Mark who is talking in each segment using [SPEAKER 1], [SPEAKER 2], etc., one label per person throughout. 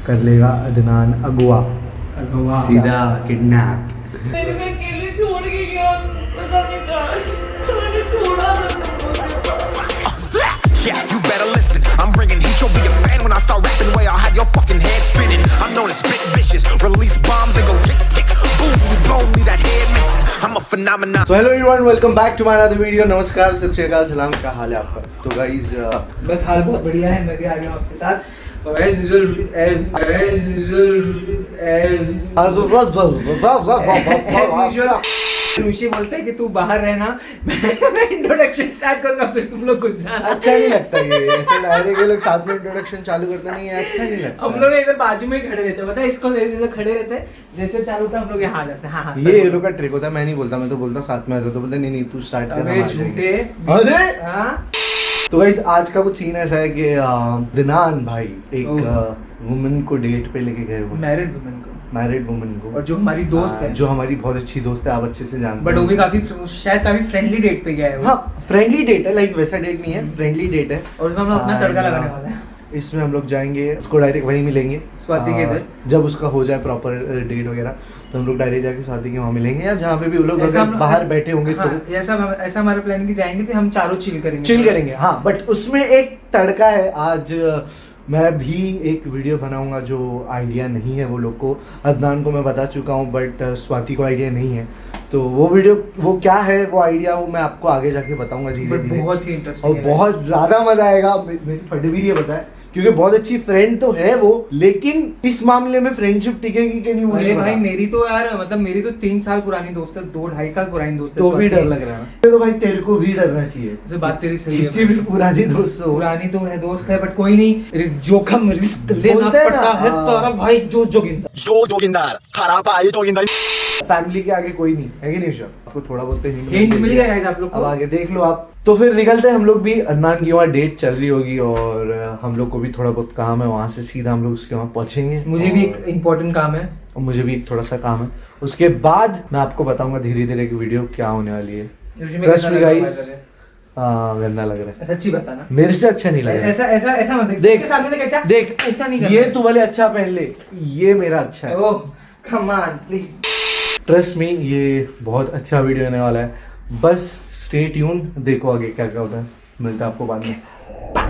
[SPEAKER 1] कर लेगा अदनान अगवा, सीधा किडनैप।
[SPEAKER 2] मैंने मैं अकेले छोड़ के गया, पता नहीं कहाँ मैंने छोड़ा था तुमको।
[SPEAKER 3] Yeah, you better listen. I'm bringing heat. You'll be a fan when I start rapping. Way I'll have your fucking head spinning. I'm known as spit vicious. Release bombs and go tick tick boom. You blown me that head missing. I'm a phenomenon.
[SPEAKER 1] तो hello everyone, welcome back to my another video. नमस्कार, सत श्री अकाल, सलाम, क्या हाल है आपका? तो guys
[SPEAKER 4] बस हाल बहुत बढ़िया है, मैं भी आ गया हूं आपके साथ। और ऋषि बोलते हैं कि तू बाहर रहना, मैं इंट्रोडक्शन स्टार्ट करूंगा, फिर तुम लोग घुस जाना।
[SPEAKER 1] अच्छा नहीं लगता ये, ऐसे डायरेक्ट ये लोग साथ में इंट्रोडक्शन चालू करते नहीं है, अच्छा नहीं लगता।
[SPEAKER 4] हम लोग इधर बाजू में खड़े रहते हैं, पता है इसको जैसे खड़े रहते हैं, जैसे चालू होता है हम लोग यहाँ आ जाते हैं। हाँ
[SPEAKER 1] ये लोग का ट्रिक होता है, मैं नहीं बोलता, मैं तो बोलता साथ में आता तो बोलते नहीं तू स्टार्ट कर।
[SPEAKER 4] अबे झूठे।
[SPEAKER 1] अरे
[SPEAKER 4] हाँ
[SPEAKER 1] तो गाइस आज का कुछ सीन ऐसा है कि दिनान भाई एक वुमन को डेट पे लेके गए, वो
[SPEAKER 4] मैरिड वुमेन को,
[SPEAKER 1] और
[SPEAKER 4] जो हमारी दोस्त है,
[SPEAKER 1] जो हमारी बहुत अच्छी दोस्त है, आप अच्छे से जानते हैं।
[SPEAKER 4] बट वो भी काफी शायद काफी फ्रेंडली डेट पे गया है वो।
[SPEAKER 1] हाँ फ्रेंडली डेट है, लाइक वैसा डेट नहीं है, फ्रेंडली डेट है।
[SPEAKER 4] और उसमें हम लोग अपना तड़का लगाने वाले हैं।
[SPEAKER 1] इसमें हम लोग जाएंगे, उसको डायरेक्ट वहीं मिलेंगे
[SPEAKER 4] स्वाति के इधर।
[SPEAKER 1] जब उसका हो जाए प्रॉपर डेट वगैरह, तो हम लोग डायरेक्ट जाके स्वाति के वहाँ मिलेंगे, या जहाँ पे भी वो लोग बाहर बैठे होंगे।
[SPEAKER 4] हाँ,
[SPEAKER 1] तो
[SPEAKER 4] ऐसा हमारा प्लान की जाएंगे, फिर हम चारों चिल करेंगे।
[SPEAKER 1] हाँ बट उसमें एक तड़का है। आज मैं भी एक वीडियो बनाऊंगा जो आइडिया नहीं है वो लोग को, अदनान को मैं बता चुका हूँ, बट स्वाति को आइडिया नहीं है। तो वो वीडियो वो क्या है, वो आइडिया वो मैं आपको आगे जाके बताऊंगा धीरे धीरे।
[SPEAKER 4] बहुत ही इंटरेस्टिंग
[SPEAKER 1] और बहुत ज्यादा मजा आएगा। मेरी फट भी ये बताए, क्योंकि बहुत अच्छी फ्रेंड तो है वो, लेकिन इस मामले में फ्रेंडशिप टिकेगी कि नहीं मुझे
[SPEAKER 4] अरे
[SPEAKER 1] नहीं
[SPEAKER 4] भाई
[SPEAKER 1] पता।
[SPEAKER 4] मेरी तो यार मतलब मेरी तो 3 साल पुरानी दोस्त है, 2-2.5 साल पुरानी दोस्त है।
[SPEAKER 1] तो भी डर लग रहा है ना? तो भाई तेरे को भी डरना चाहिए।
[SPEAKER 4] जो बात तेरी सही है,
[SPEAKER 1] इतनी भी पुरानी दोस्त हो।
[SPEAKER 4] पुरानी तो है दोस्त है, बट कोई नहीं, जोखम रिस्क लेना
[SPEAKER 1] बोलते हैं ना,
[SPEAKER 4] पड़ता है। तारा भाई जो
[SPEAKER 3] जोगिंदर खराब आई जोगिंदर।
[SPEAKER 1] फैमिली के आगे कोई नहीं है कि नहीं? श्योर आपको थोड़ा बहुत तो
[SPEAKER 4] हिंट मिल गया गाइस आप लोग
[SPEAKER 1] अब
[SPEAKER 4] को।
[SPEAKER 1] आगे देख लो आप। तो फिर निकलते हैं हम लोग भी। अदनान की वहाँ डेट चल रही होगी और हम लोग को भी थोड़ा बहुत काम है, वहाँ से सीधा हम लोग उसके वहाँ पहुंचेंगे।
[SPEAKER 4] मुझे भी एक इम्पोर्टेंट काम है,
[SPEAKER 1] और मुझे भी एक थोड़ा सा काम है। उसके बाद मैं आपको बताऊंगा धीरे धीरे की वीडियो क्या होने वाली है। ट्रस्ट मी गाइस, गंदा लग रहा है,
[SPEAKER 4] सच्ची बताना।
[SPEAKER 1] मेरे से अच्छा नहीं लग रहा है।
[SPEAKER 4] ऐसा मत
[SPEAKER 1] देख।
[SPEAKER 4] देख, सामने से कैसा
[SPEAKER 1] देख
[SPEAKER 4] ऐसा नहीं करना।
[SPEAKER 1] ये तू वाले अच्छा पहन ले, ये मेरा अच्छा है।
[SPEAKER 4] Oh come on please.
[SPEAKER 1] Trust me ये बहुत अच्छा वीडियो होने वाला है, बस स्टे ट्यून, देखो आगे क्या क्या होता है। मिलता है आपको बाद में।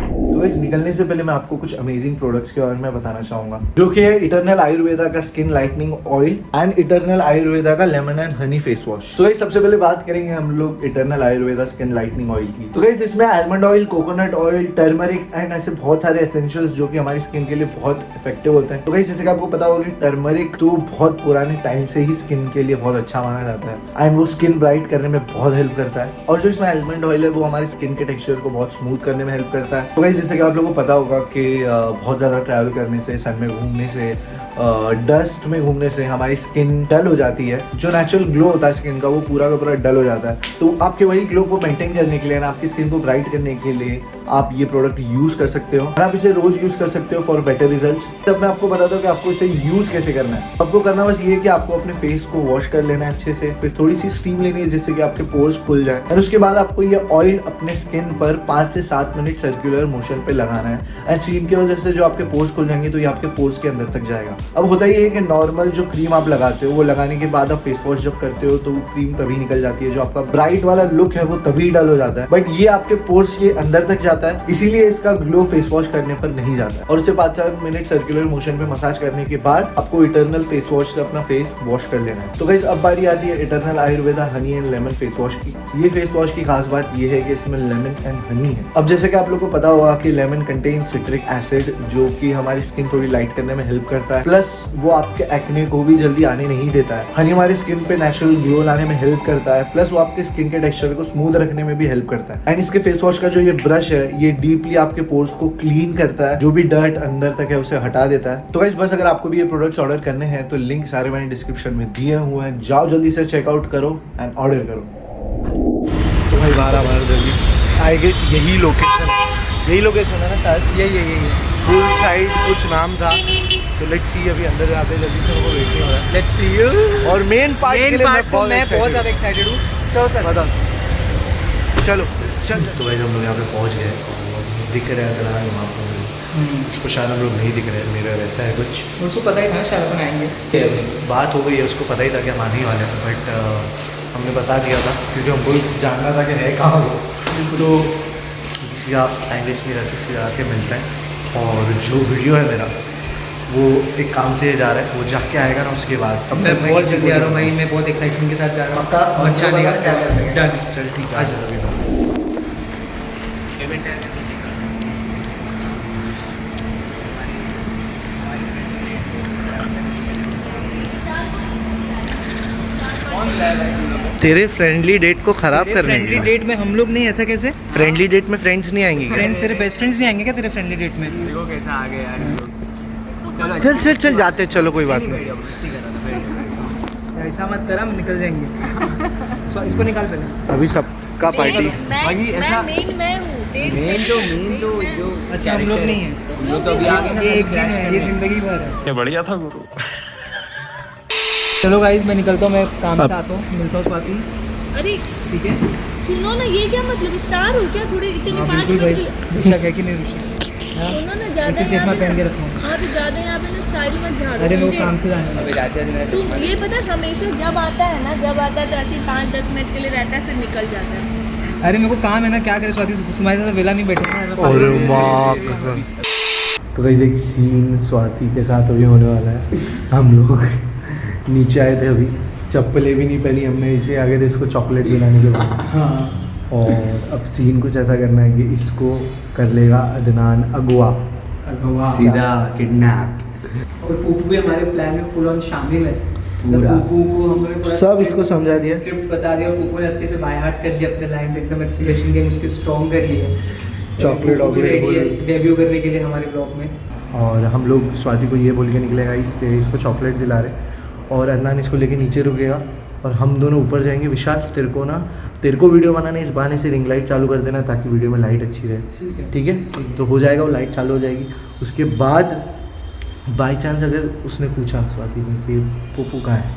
[SPEAKER 1] तो इस निकलने से पहले मैं आपको कुछ अमेजिंग प्रोडक्ट्स के बारे में बताना चाहूंगा, जो कि है इटर्नल आयुर्वेदा का skin lightening oil and eternal Ayurveda का lemon and honey face wash. तो गाइस सबसे पहले बात करेंगे हम लोग eternal Ayurveda skin lightening oil की। तो गाइस इसमें almond oil, coconut oil, turmeric and ऐसे बहुत सारे एसेंशियल्स जो कि हमारी स्किन के लिए बहुत इफेक्टिव होते हैं। तो गाइस जैसे कि आपको पता होगा कि टर्मरिक तो बहुत पुराने टाइम से ही स्किन के लिए बहुत अच्छा माना जाता है एंड वो स्किन ब्राइट करने में बहुत हेल्प करता है। और जो इसमें आलमंड ऑयल है वो हमारी स्किन के टेक्सचर को बहुत स्मूथ करने में हेल्प करता है। तो गाइस जैसे कि आप लोगों को पता होगा कि बहुत ज़्यादा ट्रैवल करने से, सन में घूमने से, डस्ट में घूमने से हमारी स्किन डल हो जाती है। जो नेचुरल ग्लो होता है स्किन का वो पूरा का पूरा डल हो जाता है। तो आपके वही ग्लो को मेंटेन करने के लिए, आपकी स्किन को ब्राइट करने के लिए आप ये प्रोडक्ट यूज कर सकते हो और आप इसे रोज यूज कर सकते हो फॉर बेटर रिजल्ट्स। तब मैं आपको बताता हूँ कि आपको इसे यूज कैसे करना है। आपको करना बस ये कि आपको अपने फेस को वॉश कर लेना है अच्छे से, फिर थोड़ी सी स्टीम लेनी है जिससे कि आपके पोर्स खुल जाए, और उसके बाद आपको ये ऑयल अपने स्किन पर 5 से 7 मिनट सर्कुलर मोशन पे लगाना है। एंड स्टीम की वजह से जो आपके पोर्स खुल जाएंगे तो ये आपके पोर्स के अंदर तक जाएगा। अब होता ये है कि नॉर्मल जो क्रीम आप लगाते हो वो लगाने के बाद आप फेस वॉश जब करते हो तो वो क्रीम तभी निकल जाती है, जो आपका ब्राइट वाला लुक है वो तभी डल हो जाता है। बट ये आपके पोर्स के अंदर तक जाता है, इसीलिए इसका ग्लो फेस वॉश करने पर नहीं जाता है। और उसे 5-7 मिनट सर्कुलर मोशन पे मसाज करने के बाद आपको इटर्नल फेस वॉश से अपना फेस वॉश कर लेना है। तो गाइस अब बारी आती है eternal Ayurveda honey and lemon face wash की। ये फेस वॉश की खास बात ये है कि इसमें लेमन एंड हनी है। अब जैसे कि आप लोग को पता होगा कि लेमन कंटेन सिट्रिक एसिड, जो कि हमारी स्किन थोड़ी लाइट करने में हेल्प करता है, प्लस वो आपके एक्ने को भी जल्दी आने नहीं देता है। हनी हमारी स्किन पे नेचुरल ग्लो लाने में हेल्प करता है, प्लस वो आपके स्किन के टेक्सचर को स्मूथ रखने में भी हेल्प करता है। एंड इसके फेस वॉश का जो ये ब्रश है ये डीपली आपके पोर्स को क्लीन करता है, जो भी डर्ट अंदर तक है उसे हटा देता है। तो गाइस बस अगर आपको भी ये प्रोडक्ट्स ऑर्डर करने हैं तो लिंक सारे मैंने डिस्क्रिप्शन में दिए हुए हैं, जाओ जल्दी से चेकआउट करो एंड ऑर्डर करो। तो भाई 12 जल्दी आई गेस यही लोकेशन है ना शायद, यही पूल साइड कुछ नाम था। तो लेट्स सी, अभी अंदर जाते हैं जल्दी से, मेरे को वेट नहीं हो रहा है।
[SPEAKER 4] Let's see you.
[SPEAKER 1] और मेन पार्ट के लिए मैं बहुत
[SPEAKER 4] ज़्यादा एक्साइटेड हूँ। चलो सर
[SPEAKER 1] बता, चलो चल। तो भाई हम लोग यहाँ पे पहुँच गए, दिख रहा है वहाँ पर उसको शायद हम लोग नहीं दिख रहे, मेरा वैसा है कुछ।
[SPEAKER 4] उसको पता ही था शायद अपन आएंगे।
[SPEAKER 1] बात हो गई है, उसको पता ही था कि हम आने ही वाले हैं, बट हमने बता दिया था क्योंकि हमको जानना था कि है कहाँ वो। तो सीधा टाइम वेस्ट नहीं रहता, सीधा आके मिलता है। और जो वीडियो है मेरा वो एक काम से जा रहा है, वो जाके आएगा ना उसके बाद। तब
[SPEAKER 4] मैं
[SPEAKER 1] तक
[SPEAKER 4] बहुत
[SPEAKER 1] किसी
[SPEAKER 4] जल्दी
[SPEAKER 1] को
[SPEAKER 4] आ रहा हूँ
[SPEAKER 1] नहीं-
[SPEAKER 4] भाई, मैं बहुत एक्साइटमेंट के साथ जा रहा हूँ।
[SPEAKER 1] पक्का
[SPEAKER 4] अच्छा नहीं
[SPEAKER 1] क्या करते हैं?
[SPEAKER 4] डन।
[SPEAKER 1] चल ठीक है,
[SPEAKER 4] आज
[SPEAKER 1] आज अभी तेरे फ्रेंडली डेट को खराब करने
[SPEAKER 4] फ्रेंडली
[SPEAKER 1] के लिए।
[SPEAKER 4] डेट में हम लोग नहीं, ऐसा कैसे?
[SPEAKER 1] फ्रेंडली डेट में फ्रेंड्स नहीं आएंगे क्या?
[SPEAKER 4] फ्रेंड तेरे बेस्ट फ्रेंड्स नहीं आएंगे क्या तेरे फ्रेंडली डेट में?
[SPEAKER 5] देखो कैसा आ गया यार। चलो
[SPEAKER 1] चल चल चल जाते हैं, चलो कोई बात नहीं।
[SPEAKER 4] ऐसा मत कर, हम निकल जाएंगे। इसको निकाल पहले।
[SPEAKER 1] अभी सबका पार्टी।
[SPEAKER 5] भाई ऐसा-
[SPEAKER 2] मैं हूँ
[SPEAKER 5] मेन तो जो
[SPEAKER 4] अच्छा हम लोग नहीं है,
[SPEAKER 5] वो तो अभी आगे ना
[SPEAKER 4] ये एक दिन है, ये जिंदगी भर है।
[SPEAKER 5] ये बढ़िया था गुरु।
[SPEAKER 4] चलो गाइस मैं निकलता हूँ, मैं काम से आता हूँ, मिलता हूँ स्वाति।
[SPEAKER 2] अरे
[SPEAKER 4] ठीक है?
[SPEAKER 2] सुनो ना, ये क्या मतलब स्टार हो क्या? थोड़े इतने
[SPEAKER 4] हाँ
[SPEAKER 2] 5
[SPEAKER 4] बिल्कुल भाई,
[SPEAKER 2] मिनट
[SPEAKER 4] ऋषा है कि नहीं ऋषा?
[SPEAKER 2] सुनो ना, ज्यादा
[SPEAKER 4] इसे चश्मा पहन के रखा हूँ।
[SPEAKER 2] हाँ तो ज्यादा यहाँ पे ना स्टाइल मत झाड़ो।
[SPEAKER 4] अरे मेरे को
[SPEAKER 2] मुझे-
[SPEAKER 4] काम से जाना है।
[SPEAKER 2] तू ये पता हमेशा जब आता है ना, जब आता है तो ऐसे 5-10 मिनट के लिए रहता है, फिर निकल जाता है।
[SPEAKER 4] अरे मेरे को काम है ना, क्या करे स्वाति, तुम्हारे साथ वेला नहीं बैठूंगा।
[SPEAKER 1] और तो गाइस एक सीन स्वाति के साथ अभी होने वाला है। हम लोग नीचे आए थे, अभी चप्पलें भी नहीं पहनी हमने, इसे आगे थे इसको चॉकलेट दिलाने के बाद। और अब सीन कुछ ऐसा करना है कि इसको कर लेगा अदनान अगवा।
[SPEAKER 5] सीधा किडनैप।
[SPEAKER 4] और पुप्पू भी हमारे प्लान में फुल ऑन शामिल है।
[SPEAKER 5] पूरा।
[SPEAKER 4] पुप्पू को हम लोग पूरा
[SPEAKER 1] सब इसको समझा दिया।
[SPEAKER 4] स्क्रिप्ट बता दिया और पुप्पू ने अच्छे से बाय हार्ट कर लिया अपने लाइन, एकदम एक्सीलेशन गेम उसकी स्ट्रॉन्ग कर ली है।
[SPEAKER 1] चॉकलेट वॉकलेट
[SPEAKER 4] डेब्यू करने के लिए हमारे ब्लॉग में।
[SPEAKER 1] और हम लोग स्वाति को ये बोल के निकलेगा इसको चॉकलेट दिला रहे, और अदनान इसको लेके नीचे रुकेगा और हम दोनों ऊपर जाएंगे। विशाल तेरे को वीडियो बनाने इस बहाने से रिंग लाइट चालू कर देना ताकि वीडियो में लाइट अच्छी रहे। ठीक है? तो हो जाएगा, वो लाइट चालू हो जाएगी। उसके बाद बाई चांस अगर उसने पूछा स्वाति ने कि पप्पू कहाँ है,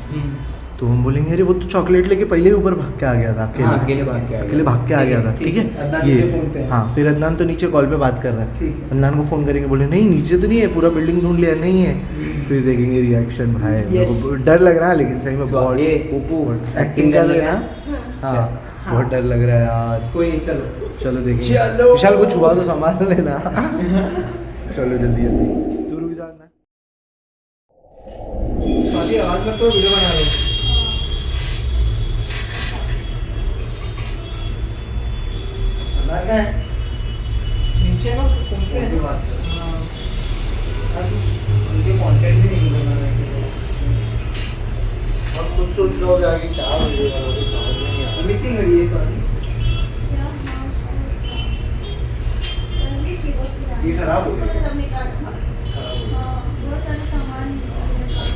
[SPEAKER 1] तो हम बोलेंगे अरे वो तो चॉकलेट लेके पहले ही ऊपर भाग के आ गया था,
[SPEAKER 5] अकेले भाग के आ गया।
[SPEAKER 1] अकेले भाग के आ गया था। ठीक
[SPEAKER 4] अदनान
[SPEAKER 1] है
[SPEAKER 4] नीचे फोन पे है।
[SPEAKER 1] हाँ, फिर अदनान तो नीचे कॉल पे बात कर रहा है।
[SPEAKER 4] ठीक है।
[SPEAKER 1] अदनान को फ़ोन करेंगे, बोले नहीं नीचे तो नहीं है, पूरा बिल्डिंग ढूंढ लिया, नहीं है। फिर देखेंगे रिएक्शन। भाई मेरे को डर लग रहा है, लेकिन सही में बहुत
[SPEAKER 5] ये पुप्पू
[SPEAKER 1] एक्टिंग कर लेना। हाँ बहुत डर लग रहा है यार।
[SPEAKER 4] कोई नहीं, चलो
[SPEAKER 1] चलो देखेंगे। विशाल कुछ हुआ तो संभाल लेना। चलो जल्दी जल्दी, तू रुक जाना।
[SPEAKER 4] स्वाति आवाज मत करो, वीडियो बना लो। नीचे ना फोन पे है ना? हाँ। यार कुछ उनके कंटेंट भी नहीं बनाना है।
[SPEAKER 1] अब कुछ सोच रहे हो आगे क्या वीडियो बनाओगे, समझ में नहीं आ
[SPEAKER 4] अभी इतनी घड़ी है स्वाति।
[SPEAKER 1] रहा। ये खराब हो गया।
[SPEAKER 2] सब निकाल। हाँ, बहुत सारे सामान निकाल।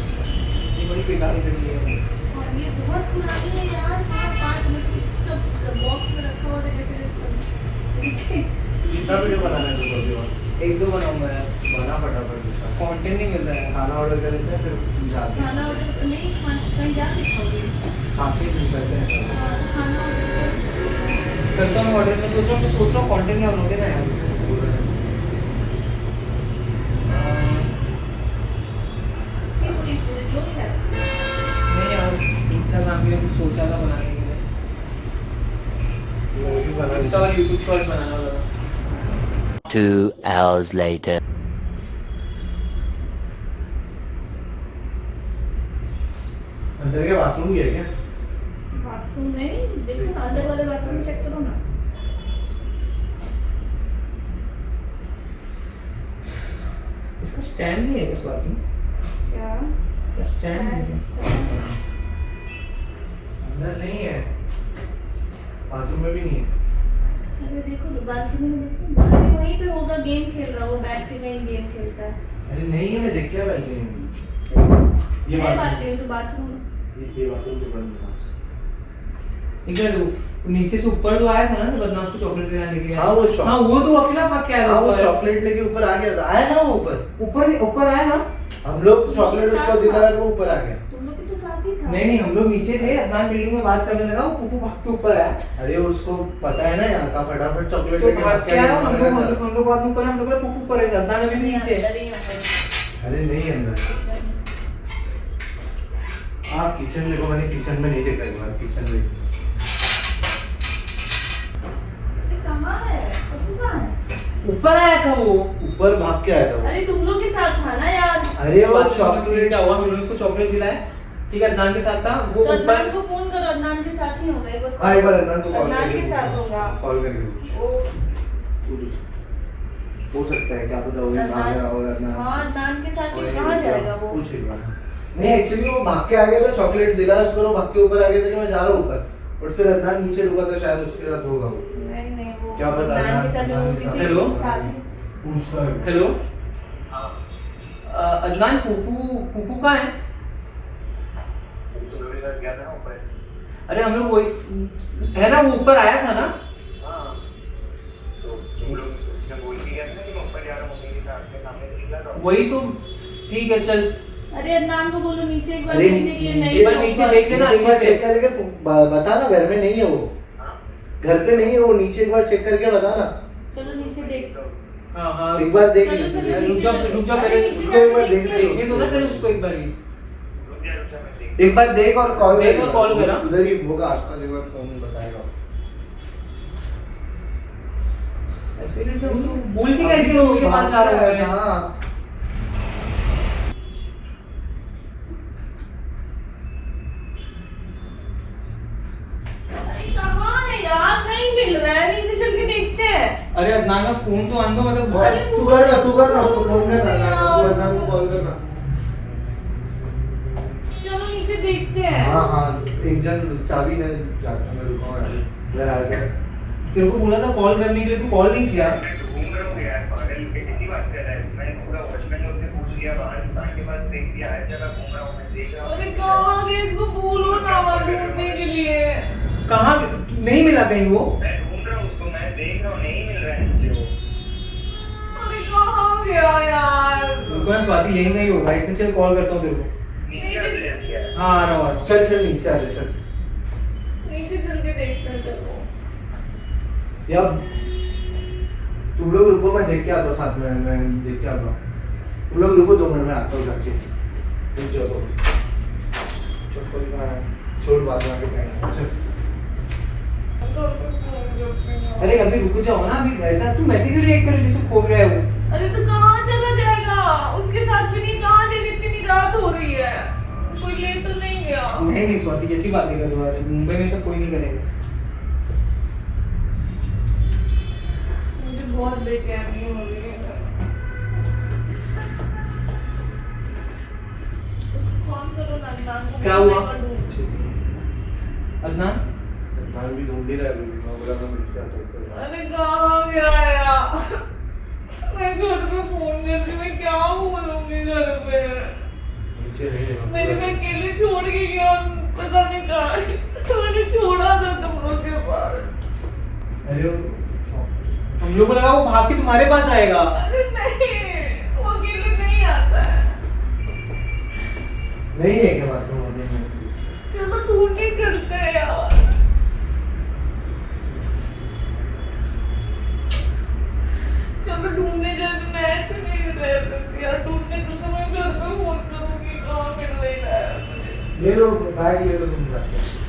[SPEAKER 4] ये बड़ी बेकार घड़ी है।
[SPEAKER 2] और ये बहुत पुरानी है यार, पूरा 5 मिनट सब बॉक्स में रखा हुआ था जैसे सब।
[SPEAKER 1] कितना वीडियो बनाना है तुमको अभी और?
[SPEAKER 4] 1-2 बनाऊंगा यार,
[SPEAKER 1] बना फटाफट विशाल।
[SPEAKER 4] कंटेंट नहीं मिलता है।
[SPEAKER 1] खाना ऑर्डर कर लेते हैं, फिर जाते हैं।
[SPEAKER 2] खाना ऑर्डर नहीं, कहीं जाके खाओगे?
[SPEAKER 1] खाते ही निकलते हैं।
[SPEAKER 2] खाना ऑर्डर
[SPEAKER 4] करता हूँ ऑर्डर। मैं सोच रहा हूँ कंटेंट क्या बनाओगे ना यार।
[SPEAKER 2] किस चीज़ के लिए? जोश है?
[SPEAKER 4] नहीं यार, इंस्टाग्राम के लिए कुछ सोचा था बनाने के लिए।
[SPEAKER 1] वो भी बना
[SPEAKER 4] इंस्टा और यूट्यूब शॉर्ट्स बनाना वाला था।
[SPEAKER 6] 2 hours later.
[SPEAKER 1] अंदर के बाथरूम ही है क्या?
[SPEAKER 2] बाथरूम नहीं, देखो ना अंदर वाले बाथरूम चेक करो ना।
[SPEAKER 4] इसका स्टैंड नहीं है क्या स्वाति?
[SPEAKER 2] क्या?
[SPEAKER 4] स्टैंड नहीं है।
[SPEAKER 1] अंदर नहीं है, बाथरूम में भी नहीं है।
[SPEAKER 2] अरे देखो तो बाथरूम में देखो, अरे वहीं पे होगा, गेम खेल रहा है वो, बैठ के कहीं गेम खेलता है।
[SPEAKER 1] अरे नहीं है, मैं देख लिया बैल्कनी में। ये
[SPEAKER 2] है
[SPEAKER 1] बाथरूम,
[SPEAKER 2] बाथरूम तो बाथरूम।
[SPEAKER 1] ये बाथरूम के बंद है।
[SPEAKER 4] इधर वो नीचे से ऊपर तो आया था ना, बदमाश को चॉकलेट दिलाने के लिए।
[SPEAKER 1] हाँ, वो चॉक-
[SPEAKER 4] हाँ वो तो अकेला भाग के आया था
[SPEAKER 1] हाँ वो
[SPEAKER 4] ऊपर।
[SPEAKER 1] चॉकलेट लेके ऊपर आ गया था, आया ना वो ऊपर।
[SPEAKER 4] ऊपर आया ना।
[SPEAKER 1] हम लोग चॉकलेट उसको दिला रहे, वो ऊपर आ गया।
[SPEAKER 2] तुम लोग के तो साथ ही था। था।
[SPEAKER 4] नहीं हम लोग नीचे थे, अदनान बिल्डिंग में बात करने लगा, वो पुप्पू भाग के ऊपर आया।
[SPEAKER 1] अरे उसको पता है ना यहाँ का, फटाफट चॉकलेट
[SPEAKER 4] तो
[SPEAKER 1] लेके
[SPEAKER 4] भाग के आया, हम लोग
[SPEAKER 1] भाग
[SPEAKER 4] बाद में ऊपर, हम लोग पुप्पू ऊपर है, अदनान अभी भी नीचे है।
[SPEAKER 2] अंदर ही है।
[SPEAKER 1] अरे नहीं अंदर, आप किचन देखो, मैंने किचन में नहीं देखा एक बार, किचन में
[SPEAKER 2] कहाँ है? पप्पू कहाँ है?
[SPEAKER 4] ऊपर आया था वो।
[SPEAKER 1] ऊपर भाग के आया था वो।
[SPEAKER 2] अरे तुम लोग के साथ था ना यार।
[SPEAKER 1] अरे वो
[SPEAKER 4] चॉकलेट क्या हुआ, हम लोग उसको चॉकलेट दिलाया, ठीक है, अदनान के साथ था वो
[SPEAKER 2] तो अदनान
[SPEAKER 4] ऊपर।
[SPEAKER 2] को फोन करो, अदनान के साथ ही होगा एक बार।
[SPEAKER 1] हाँ एक बार अदनान को कॉल
[SPEAKER 2] अदनान
[SPEAKER 1] करके
[SPEAKER 2] के साथ होगा।
[SPEAKER 1] कॉल करके पूछ।
[SPEAKER 2] वो
[SPEAKER 1] हो सकता है, क्या पता वो भाग रहा होगा अदनान।
[SPEAKER 2] हाँ अदनान के साथ
[SPEAKER 1] और
[SPEAKER 2] ही
[SPEAKER 1] ये
[SPEAKER 2] कहाँ
[SPEAKER 1] क्या-
[SPEAKER 2] जाएगा वो?
[SPEAKER 1] पूछ एक बार। नहीं एक्चुअली वो भाग के आ गया था, चॉकलेट दिलाया उसको, वो भाग के ऊपर आ गया था कि मैं जा रहा हूँ ऊपर, और फिर अदनान नीचे रुका था, शायद उसके साथ होगा वो।
[SPEAKER 2] नहीं वो
[SPEAKER 1] क्या पता,
[SPEAKER 2] अदनान के साथ
[SPEAKER 1] अदनान
[SPEAKER 2] वो
[SPEAKER 1] के
[SPEAKER 2] किसी
[SPEAKER 4] साथ। हेलो?
[SPEAKER 2] के साथ ही।
[SPEAKER 1] पूछता है।
[SPEAKER 4] हेलो अदनान, पुप्पू कहाँ है? अरे हम लोग वही है ना, वो ऊपर आया था ना। वही तो ठीक है, चल।
[SPEAKER 2] अरे अदनान को बोलो नीचे एक बार
[SPEAKER 1] अरे
[SPEAKER 2] देखने के लिए, नहीं
[SPEAKER 1] नीचे-
[SPEAKER 2] तो
[SPEAKER 4] नीचे
[SPEAKER 2] ऊपर।
[SPEAKER 4] देख लेना
[SPEAKER 1] नीचे एक बार
[SPEAKER 4] अच्छे से।
[SPEAKER 1] चेक करके बता ना, घर में नहीं है वो, घर पे नहीं है वो, नीचे एक बार चेक करके बता ना।
[SPEAKER 2] चलो नीचे देख।
[SPEAKER 4] हाँ हाँ
[SPEAKER 1] एक बार देख
[SPEAKER 2] चलो,
[SPEAKER 1] लीजिए।
[SPEAKER 2] चलो,
[SPEAKER 4] रुक जा,
[SPEAKER 2] नीचे
[SPEAKER 4] रुक जा,
[SPEAKER 2] अरे
[SPEAKER 4] पहले
[SPEAKER 2] नीचे
[SPEAKER 1] उसको एक बार
[SPEAKER 2] जाके
[SPEAKER 1] देख
[SPEAKER 2] लो।
[SPEAKER 1] ले।
[SPEAKER 4] देखने दो ना पहले उसको एक बार ही।
[SPEAKER 1] एक बार देख और कॉल
[SPEAKER 4] देख और कॉल करा।
[SPEAKER 1] उधर ही होगा आसपास, एक बार फोन बताएगा।
[SPEAKER 4] ऐसे कैसे वो तो बोल के गए थे मम्मी के पास आ रहा है।
[SPEAKER 1] हाँ
[SPEAKER 2] अरे कहाँ है यार? नहीं मिल रहा है, नीचे चल के देखते हैं।
[SPEAKER 4] अरे अदनान का फोन तो आन दो, मतलब
[SPEAKER 2] अरे
[SPEAKER 1] तू कर ना, फोन
[SPEAKER 2] फोन
[SPEAKER 1] करना,
[SPEAKER 2] यार।
[SPEAKER 1] तू अदनान को कॉल करना।
[SPEAKER 2] चलो नीचे देखते हैं।
[SPEAKER 1] हाँ हाँ, एक जन चाबी ने जाता, मैं रुका हूँ यार, इधर आ जा।
[SPEAKER 4] तेरे को बोला था कॉल करने के लिए, तू कॉल नहीं किया।
[SPEAKER 2] अरे कहाँ गए? इसको बोलो ना ढूंढने के लिए।
[SPEAKER 4] कहाँ नहीं मिला कहीं वो?
[SPEAKER 2] अरे कहाँ गया यार?
[SPEAKER 4] रुको ना स्वाति, यही नहीं होगा, इतने चल कॉल करता हूँ तेरे को। हाँ आ रहा हूँ।
[SPEAKER 1] चल चल नीचे आ जा, चल।
[SPEAKER 2] नीचे चल के देखते हैं, चलो।
[SPEAKER 1] यार तुम लोग रुको, मैं देख के आता हूँ साथ में, मैं देख के आता हूँ। तुम लोग रुको 2 मिनट में आता हूँ जाके। रुक जाओ तो। चप्पल का छोड़, बाद में आके पहनना। चल।
[SPEAKER 4] अरे अभी रुक जाओ ना, अभी ऐसा तुम ऐसे क्यों रिएक्ट कर रहे हो जैसे खो गया है वो?
[SPEAKER 2] अरे तो कहाँ चला जाएगा? उसके साथ भी नहीं, कहाँ जाएगा? इतनी रात हो रही है, कोई ले तो नहीं गया।
[SPEAKER 4] नहीं स्वाति, कैसी बातें कर रहे हो? मुंबई में सब कोई नहीं करेगा।
[SPEAKER 2] मुझे बहुत बेचैनी हो रही है। फोन करो ना अदनान को।
[SPEAKER 4] क्या हुआ?
[SPEAKER 2] मैं ढूंढ-
[SPEAKER 4] अदनान
[SPEAKER 1] अदनान भी ढूंढ ही रहा है, अभी भी। मैं बोला मैं मिल के आता हूँ, चल।
[SPEAKER 2] अरे कहाँ गया यार? मैं घर पे फोन करती, मैं क्या बोलूंगी घर पे?
[SPEAKER 1] नीचे नहीं है।
[SPEAKER 2] मैंने मैं अकेले छोड़ के गया, पता नहीं कहाँ। मैंने छोड़ा था तुम लोग के पास।
[SPEAKER 1] अरे वो
[SPEAKER 4] हम लोग को लगा वो भाग के तुम्हारे पास आएगा।
[SPEAKER 2] अरे नहीं, वो अकेले नहीं आता है।
[SPEAKER 1] नहीं है क्या बात में?
[SPEAKER 2] चलो ढूंढने चलते हैं यार। चलो ढूंढने चलते, मैं ऐसे नहीं रह सकती यार। ढूंढने चलते, मैं घर पे फोन करूंगी, कहाँ मिल नहीं रहा है मुझे।
[SPEAKER 1] ले लो बैग, ले लो तुम जाके।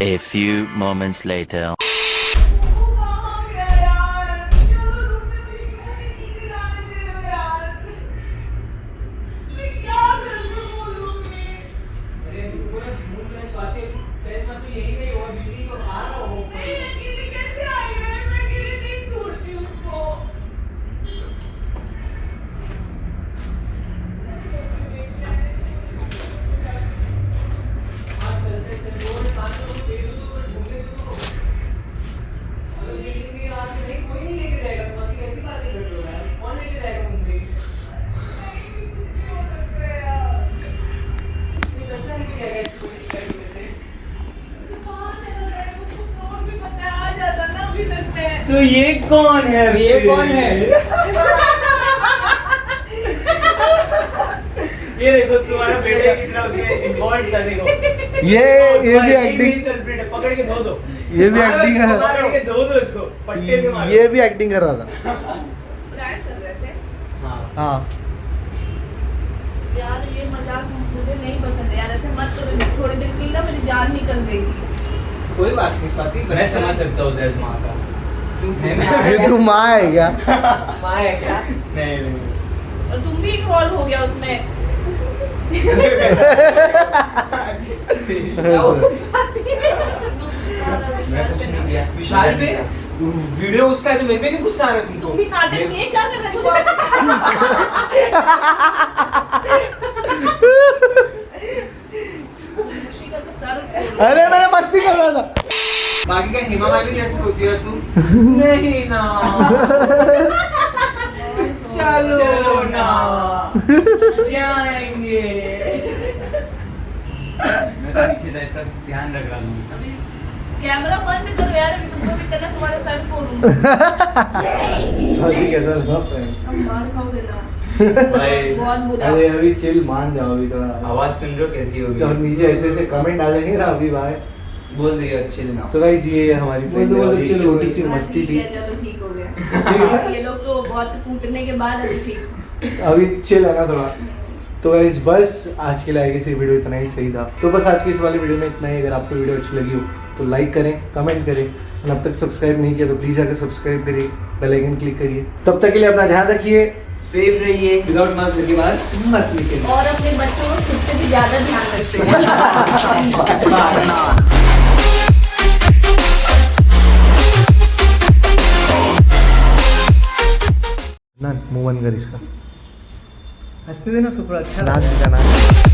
[SPEAKER 6] A few moments later.
[SPEAKER 2] वो कहाँ गया यार? चलो ढूंढने नीचे जाने दे दो यार। मैं क्या करूँ बोलूंगी?
[SPEAKER 4] अरे रुको ना, ढूंढ रहे स्वाति, स्ट्रेस मत, तो यही नहीं होगा, बिल्डिंग को बाहर रहो।
[SPEAKER 2] नहीं, अकेले कैसे आई है? मैं अकेले नहीं छोड़ती उसको।
[SPEAKER 4] हाँ चलते चल, रोड पास तो दे दो, तो ढूंढने दो। अगर बिल्डिंग में रात में नहीं, कोई नहीं लेके जाएगा। स्वाति कैसी बातें कर रहे हो यार? कौन लेके जाएगा मुंबई?
[SPEAKER 2] नहीं, कुछ भी हो सकता है यार।
[SPEAKER 4] ये बच्चा लेके जाएगा इसको वजह से।
[SPEAKER 2] तो कहाँ चला जाएगा? उसको फोन भी पता है, आ जाता ना अभी तक में।
[SPEAKER 4] तो ये कौन है? ये कौन है? ये देखो तुम्हारा बेटे कितना उसमें इन्वॉल्व था देखो।
[SPEAKER 1] ये भी एक्टिंग,
[SPEAKER 4] कल्प्रिट है, पकड़ के धो दो।
[SPEAKER 1] ये भी एक्टिंग है।
[SPEAKER 4] पकड़ के धो दो इसको, पट्टे से मारो।
[SPEAKER 1] ये भी एक्टिंग कर रहा था।
[SPEAKER 2] प्रैंक कर रहे थे
[SPEAKER 1] हाँ
[SPEAKER 2] यार, ये मजाक मुझे नहीं पसंद है यार, ऐसे मत करो। थोड़ी देर के लिए ना मेरी जान निकल गई थी।
[SPEAKER 4] कोई बात नहीं स्वाति,
[SPEAKER 5] मैं समझ सकता हूँ दर्द माँ का।
[SPEAKER 1] ये तू माँ है क्या?
[SPEAKER 4] माँ है क्या? नहीं नहीं
[SPEAKER 2] और तुम भी इन्वॉल्व हो गया उसमें।
[SPEAKER 4] मैं कुछ नहीं किया। विशाल पे वीडियो उसका है तो मेरे पे क्यों गुस्सा आ रहा है तुमको?
[SPEAKER 2] तुम भी नाटक किए, क्या कर रहे थे वहाँ? खुशी का तो सर
[SPEAKER 1] अरे मैंने मस्ती कर रहा था।
[SPEAKER 4] बाकी का हेमा मालिनी कैसे होती है तुम? नहीं ना चलो ना जाएंगे।
[SPEAKER 5] मैं तो नीचे था, इसका ध्यान रख रहा हूँ।
[SPEAKER 2] अभी कैमरा बंद करो यार, अभी तुमको भी करना, तुम्हारे सर फोड़ूंगा।
[SPEAKER 1] सॉरी कैसा लगा फ्रेंड?
[SPEAKER 2] अब मार खाओगे ना।
[SPEAKER 5] भाई
[SPEAKER 2] बहुत बुरा।
[SPEAKER 1] अरे अभी चिल, मान जाओ अभी थोड़ा।
[SPEAKER 5] आवाज सुन लो कैसी होगी।
[SPEAKER 1] तो नीचे ऐसे ऐसे कमेंट आ जाएंगे ना अभी भाई।
[SPEAKER 5] बोल दिया अच्छे दिन
[SPEAKER 1] तो गाइस ये हमारी फ्रेंड वाली छोटी सी
[SPEAKER 2] हाँ,
[SPEAKER 1] मस्ती
[SPEAKER 2] ठीक
[SPEAKER 1] थी।
[SPEAKER 2] है, चलो ठीक हो गया। ये लोग तो बहुत कूटने के बाद अभी ठीक।
[SPEAKER 1] अभी चिल है ना थोड़ा। तो गाइस बस आज के लिए आएगी से वीडियो इतना ही सही था। तो बस आज की इस वाली वीडियो में इतना ही। अगर आपको वीडियो अच्छी लगी हो तो लाइक करें, कमेंट करें, और अब तक सब्सक्राइब नहीं किया तो प्लीज़ जाकर सब्सक्राइब करिए, बेल आइकन क्लिक करिए। तब तक के लिए अपना ध्यान रखिए,
[SPEAKER 5] सेफ रहिए, विदाउट मास्क के बाद मत निकलिए।
[SPEAKER 2] और अपने बच्चों को खुद से भी ज्यादा ध्यान रखते हैं।
[SPEAKER 1] ना मुंह बंद कर इसका,
[SPEAKER 5] हंसने देना उसको थोड़ा अच्छा
[SPEAKER 1] नाक दिखा नाक।